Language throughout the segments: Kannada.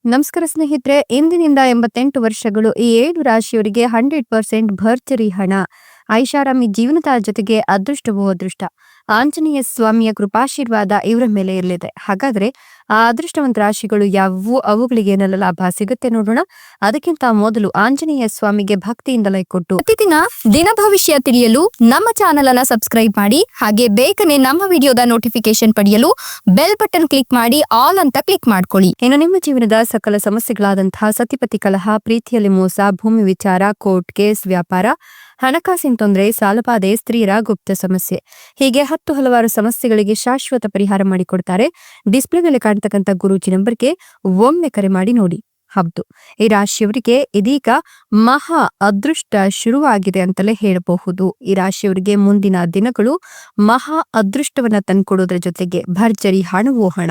ನಮಸ್ಕಾರ ಸ್ನೇಹಿತರೆ, ಇಂದಿನಿಂದ 88 ವರ್ಷಗಳು ಈ 7 ರಾಶಿಯವರಿಗೆ 100% ಭರ್ಜರಿ ಹಣ, ಐಷಾರಾಮಿ ಜೀವನದ ಜೊತೆಗೆ ಅದೃಷ್ಟವೋ ಅದೃಷ್ಟ. ಆಂಜನೇಯ ಸ್ವಾಮಿಯ ಕೃಪಾಶೀರ್ವಾದ ಇವರ ಮೇಲೆ ಇರಲಿದೆ. ಹಾಗಾದ್ರೆ ಆ ಅದೃಷ್ಟವಂತ ರಾಶಿಗಳು ಯಾವುವು, ಅವುಗಳಿಗೆ ಏನೆಲ್ಲ ಲಾಭ ಸಿಗುತ್ತೆ ನೋಡೋಣ. ಅದಕ್ಕಿಂತ ಮೊದಲು ಆಂಜನೇಯ ಸ್ವಾಮಿಗೆ ಭಕ್ತಿಯಿಂದ ಲೈಕ್ ಕೊಟ್ಟು ಪ್ರತಿದಿನ ದಿನ ಭವಿಷ್ಯ ತಿಳಿಯಲು ನಮ್ಮ ಚಾನೆಲ್ ಅನ್ನ ಸಬ್ಸ್ಕ್ರೈಬ್ ಮಾಡಿ. ಹಾಗೆ ಬೇಗನೆ ನಮ್ಮ ವಿಡಿಯೋದ ನೋಟಿಫಿಕೇಶನ್ ಪಡೆಯಲು ಬೆಲ್ ಬಟನ್ ಕ್ಲಿಕ್ ಮಾಡಿ ಆಲ್ ಅಂತ ಕ್ಲಿಕ್ ಮಾಡ್ಕೊಳ್ಳಿ. ಇನ್ನು ನಿಮ್ಮ ಜೀವನದ ಸಕಲ ಸಮಸ್ಯೆಗಳಾದಂತಹ ಸತಿಪತಿ ಕಲಹ, ಪ್ರೀತಿಯಲ್ಲಿ ಮೋಸ, ಭೂಮಿ ವಿಚಾರ, ಕೋರ್ಟ್ ಕೇಸ್, ವ್ಯಾಪಾರ, ಹಣಕಾಸಿನ ತೊಂದರೆ, ಸಾಲಬಾಧೆ, ಸ್ತ್ರೀಯರ ಗುಪ್ತ ಸಮಸ್ಯೆ, ಹೀಗೆ ಹಲವಾರು ಸಮಸ್ಯೆಗಳಿಗೆ ಶಾಶ್ವತ ಪರಿಹಾರ ಮಾಡಿಕೊಡ್ತಾರೆ. ಡಿಸ್ಪ್ಲೇ ಮೇಲೆ ಕಾಣ್ತಕ್ಕಂಥ ಗುರೂಜಿ ನಂಬರ್ಗೆ ಒಮ್ಮೆ ಕರೆ ಮಾಡಿ ನೋಡಿ. ಹೌದು, ಈ ರಾಶಿಯವರಿಗೆ ಇದೀಗ ಮಹಾ ಅದೃಷ್ಟ ಶುರುವಾಗಿದೆ ಅಂತಲೇ ಹೇಳಬಹುದು. ಈ ರಾಶಿಯವರಿಗೆ ಮುಂದಿನ ದಿನಗಳು ಮಹಾ ಅದೃಷ್ಟವನ್ನ ತಂದ್ಕೊಡೋದ್ರ ಜೊತೆಗೆ ಭರ್ಜರಿ ಹಣವೋ ಹಣ.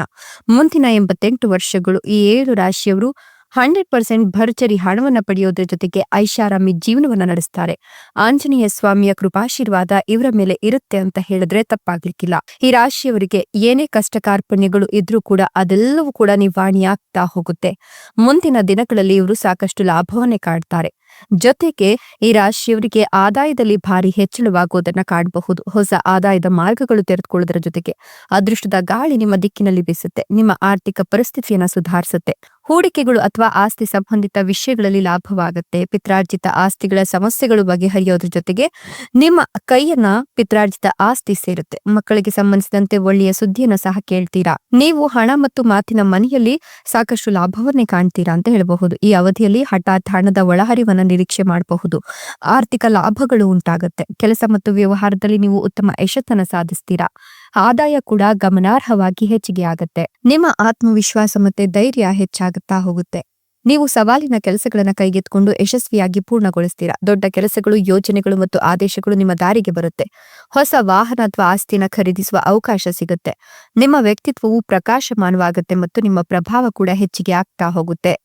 ಮುಂದಿನ 88 ವರ್ಷಗಳು ಈ 7 ರಾಶಿಯವರು 100% ಭರ್ಜರಿ ಹಣವನ್ನ ಪಡೆಯೋದ್ರ ಜೊತೆಗೆ ಐಷಾರಾಮಿ ಜೀವನವನ್ನ ನಡೆಸ್ತಾರೆ. ಆಂಜನೇಯ ಸ್ವಾಮಿಯ ಕೃಪಾಶೀರ್ವಾದ ಇವರ ಮೇಲೆ ಇರುತ್ತೆ ಅಂತ ಹೇಳಿದ್ರೆ ತಪ್ಪಾಗ್ಲಿಕ್ಕಿಲ್ಲ. ಈ ರಾಶಿಯವರಿಗೆ ಏನೇ ಕಷ್ಟ ಕಾರ್ಪಣ್ಯಗಳು ಇದ್ರೂ ಕೂಡ ಅದೆಲ್ಲವೂ ಕೂಡ ನಿವಾರಣೆಯಾಗ್ತಾ ಹೋಗುತ್ತೆ. ಮುಂದಿನ ದಿನಗಳಲ್ಲಿ ಇವರು ಸಾಕಷ್ಟು ಲಾಭವನ್ನೇ ಕಾಡ್ತಾರೆ. ಜೊತೆಗೆ ಈ ರಾಶಿಯವರಿಗೆ ಆದಾಯದಲ್ಲಿ ಭಾರಿ ಹೆಚ್ಚಳವಾಗುವುದನ್ನ ಕಾಣಬಹುದು. ಹೊಸ ಆದಾಯದ ಮಾರ್ಗಗಳು ತೆರೆದುಕೊಳ್ಳುವುದರ ಜೊತೆಗೆ ಅದೃಷ್ಟದ ಗಾಳಿ ನಿಮ್ಮ ದಿಕ್ಕಿನಲ್ಲಿ ಬೀಸುತ್ತೆ. ನಿಮ್ಮ ಆರ್ಥಿಕ ಪರಿಸ್ಥಿತಿಯನ್ನ ಸುಧಾರಿಸುತ್ತೆ. ಹೂಡಿಕೆಗಳು ಅಥವಾ ಆಸ್ತಿ ಸಂಬಂಧಿತ ವಿಷಯಗಳಲ್ಲಿ ಲಾಭವಾಗುತ್ತೆ. ಪಿತ್ರಾರ್ಜಿತ ಆಸ್ತಿಗಳ ಸಮಸ್ಯೆಗಳು ಬಗೆಹರಿಯೋದ್ರ ಜೊತೆಗೆ ನಿಮ್ಮ ಕೈಯನ್ನ ಪಿತ್ರಾರ್ಜಿತ ಆಸ್ತಿ ಸೇರುತ್ತೆ. ಮಕ್ಕಳಿಗೆ ಸಂಬಂಧಿಸಿದಂತೆ ಒಳ್ಳೆಯ ಸುದ್ದಿಯನ್ನ ಸಹ ಕೇಳ್ತೀರಾ. ನೀವು ಹಣ ಮತ್ತು ಮಾತಿನ ಮನೆಯಲ್ಲಿ ಸಾಕಷ್ಟು ಲಾಭವನ್ನೇ ಕಾಣ್ತೀರಾ ಅಂತ ಹೇಳಬಹುದು. ಈ ಅವಧಿಯಲ್ಲಿ ಹಠಾತ್ ಹಣದ ಒಳಹರಿವನ್ನ ನಿರೀಕ್ಷೆ ಮಾಡಬಹುದು. ಆರ್ಥಿಕ ಲಾಭಗಳು ಉಂಟಾಗುತ್ತೆ. ಕೆಲಸ ಮತ್ತು ವ್ಯವಹಾರದಲ್ಲಿ ನೀವು ಉತ್ತಮ ಯಶಸ್ಸನ್ನ ಸಾಧಿಸ್ತೀರಾ. ಆದಾಯ ಕೂಡ ಗಮನಾರ್ಹವಾಗಿ ಹೆಚ್ಚಿಗೆ ಆಗುತ್ತೆ. ನಿಮ್ಮ ಆತ್ಮವಿಶ್ವಾಸ ಮತ್ತೆ ಧೈರ್ಯ ಹೆಚ್ಚಾಗುತ್ತಾ ಹೋಗುತ್ತೆ. ನೀವು ಸವಾಲಿನ ಕೆಲಸಗಳನ್ನ ಕೈಗೆತ್ತಿಕೊಂಡು ಯಶಸ್ವಿಯಾಗಿ ಪೂರ್ಣಗೊಳಿಸ್ತೀರಾ. ದೊಡ್ಡ ಕೆಲಸಗಳು, ಯೋಜನೆಗಳು ಮತ್ತು ಆದೇಶಗಳು ನಿಮ್ಮ ದಾರಿಗೆ ಬರುತ್ತೆ. ಹೊಸ ವಾಹನ ಅಥವಾ ಆಸ್ತಿಯನ್ನು ಖರೀದಿಸುವ ಅವಕಾಶ ಸಿಗುತ್ತೆ. ನಿಮ್ಮ ವ್ಯಕ್ತಿತ್ವವು ಪ್ರಕಾಶಮಾನವಾಗುತ್ತೆ ಮತ್ತು ನಿಮ್ಮ ಪ್ರಭಾವ ಕೂಡ ಹೆಚ್ಚಿಗೆ ಆಗ್ತಾ ಹೋಗುತ್ತೆ.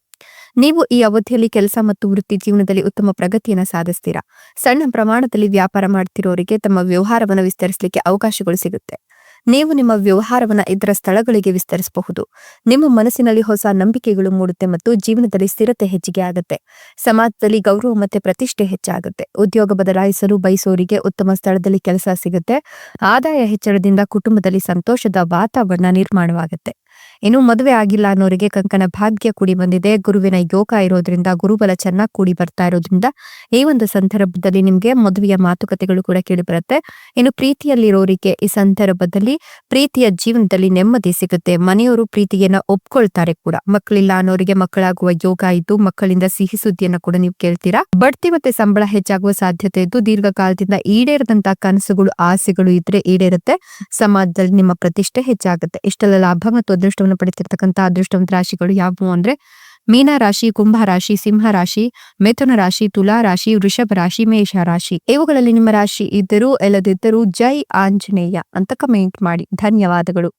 ನೀವು ಈ ಅವಧಿಯಲ್ಲಿ ಕೆಲಸ ಮತ್ತು ವೃತ್ತಿ ಜೀವನದಲ್ಲಿ ಉತ್ತಮ ಪ್ರಗತಿಯನ್ನು ಸಾಧಿಸ್ತೀರಾ. ಸಣ್ಣ ಪ್ರಮಾಣದಲ್ಲಿ ವ್ಯಾಪಾರ ಮಾಡ್ತಿರೋರಿಗೆ ತಮ್ಮ ವ್ಯವಹಾರವನ್ನು ವಿಸ್ತರಿಸಲಿಕ್ಕೆ ಅವಕಾಶಗಳು ಸಿಗುತ್ತೆ. ನೀವು ನಿಮ್ಮ ವ್ಯವಹಾರವನ್ನ ಇತರ ಸ್ಥಳಗಳಿಗೆ ವಿಸ್ತರಿಸಬಹುದು. ನಿಮ್ಮ ಮನಸ್ಸಿನಲ್ಲಿ ಹೊಸ ನಂಬಿಕೆಗಳು ಮೂಡುತ್ತೆ ಮತ್ತು ಜೀವನದಲ್ಲಿ ಸ್ಥಿರತೆ ಹೆಚ್ಚಿಗೆ ಆಗುತ್ತೆ. ಸಮಾಜದಲ್ಲಿ ಗೌರವ ಮತ್ತೆ ಪ್ರತಿಷ್ಠೆ ಹೆಚ್ಚಾಗುತ್ತೆ. ಉದ್ಯೋಗ ಬದಲಾಯಿಸಲು ಬಯಸೋರಿಗೆ ಉತ್ತಮ ಸ್ಥಳದಲ್ಲಿ ಕೆಲಸ ಸಿಗುತ್ತೆ. ಆದಾಯ ಹೆಚ್ಚಳದಿಂದ ಕುಟುಂಬದಲ್ಲಿ ಸಂತೋಷದ ವಾತಾವರಣ ನಿರ್ಮಾಣವಾಗುತ್ತೆ. ಇನ್ನು ಮದುವೆ ಆಗಿಲ್ಲ ಅನ್ನೋರಿಗೆ ಕಂಕಣ ಭಾಗ್ಯ ಕೂಡಿ ಬಂದಿದೆ. ಗುರುವಿನ ಯೋಗ ಇರೋದ್ರಿಂದ, ಗುರುಬಲ ಚೆನ್ನಾಗಿ ಕೂಡಿ ಬರ್ತಾ ಇರೋದ್ರಿಂದ ಈ ಒಂದು ಸಂದರ್ಭದಲ್ಲಿ ನಿಮ್ಗೆ ಮದುವೆಯ ಮಾತುಕತೆಗಳು ಕೂಡ ಕೇಳಿ ಬರುತ್ತೆ. ಇನ್ನು ಪ್ರೀತಿಯಲ್ಲಿರೋರಿಗೆ ಈ ಸಂದರ್ಭದಲ್ಲಿ ಪ್ರೀತಿಯ ಜೀವನದಲ್ಲಿ ನೆಮ್ಮದಿ ಸಿಗುತ್ತೆ. ಮನೆಯವರು ಪ್ರೀತಿಯನ್ನ ಒಪ್ಕೊಳ್ತಾರೆ ಕೂಡ. ಮಕ್ಕಳಿಲ್ಲ ಅನ್ನೋರಿಗೆ ಮಕ್ಕಳಾಗುವ ಯೋಗ ಇದ್ದು ಮಕ್ಕಳಿಂದ ಸಿಹಿ ಸುದ್ದಿಯನ್ನ ಕೂಡ ನೀವು ಕೇಳ್ತೀರಾ. ಬಡ್ತಿ ಮತ್ತೆ ಸಂಬಳ ಹೆಚ್ಚಾಗುವ ಸಾಧ್ಯತೆ ಇದ್ದು ದೀರ್ಘಕಾಲದಿಂದ ಈಡೇರದಂತ ಕನಸುಗಳು, ಆಸೆಗಳು ಇದ್ರೆ ಈಡೇರುತ್ತೆ. ಸಮಾಜದಲ್ಲಿ ನಿಮ್ಮ ಪ್ರತಿಷ್ಠೆ ಹೆಚ್ಚಾಗುತ್ತೆ. ಇಷ್ಟೆಲ್ಲ ಲಾಭ ಮತ್ತು ಅದೃಷ್ಟವನ್ನು ಪಡೆದಿರ್ತಕ್ಕಂಥ ಅದೃಷ್ಟವಂತ ರಾಶಿಗಳು ಯಾವುವು ಅಂದ್ರೆ ಮೀನ ರಾಶಿ, ಕುಂಭ ರಾಶಿ, ಸಿಂಹ ರಾಶಿ, ಮಿಥುನ ರಾಶಿ, ತುಲಾ ರಾಶಿ, ವೃಷಭ ರಾಶಿ, ಮೇಷ ರಾಶಿ. ಇವುಗಳಲ್ಲಿ ನಿಮ್ಮ ರಾಶಿ ಇದ್ದರೂ ಇಲ್ಲದಿದ್ದರೂ ಜೈ ಆಂಜನೇಯ ಅಂತ ಕಮೆಂಟ್ ಮಾಡಿ. ಧನ್ಯವಾದಗಳು.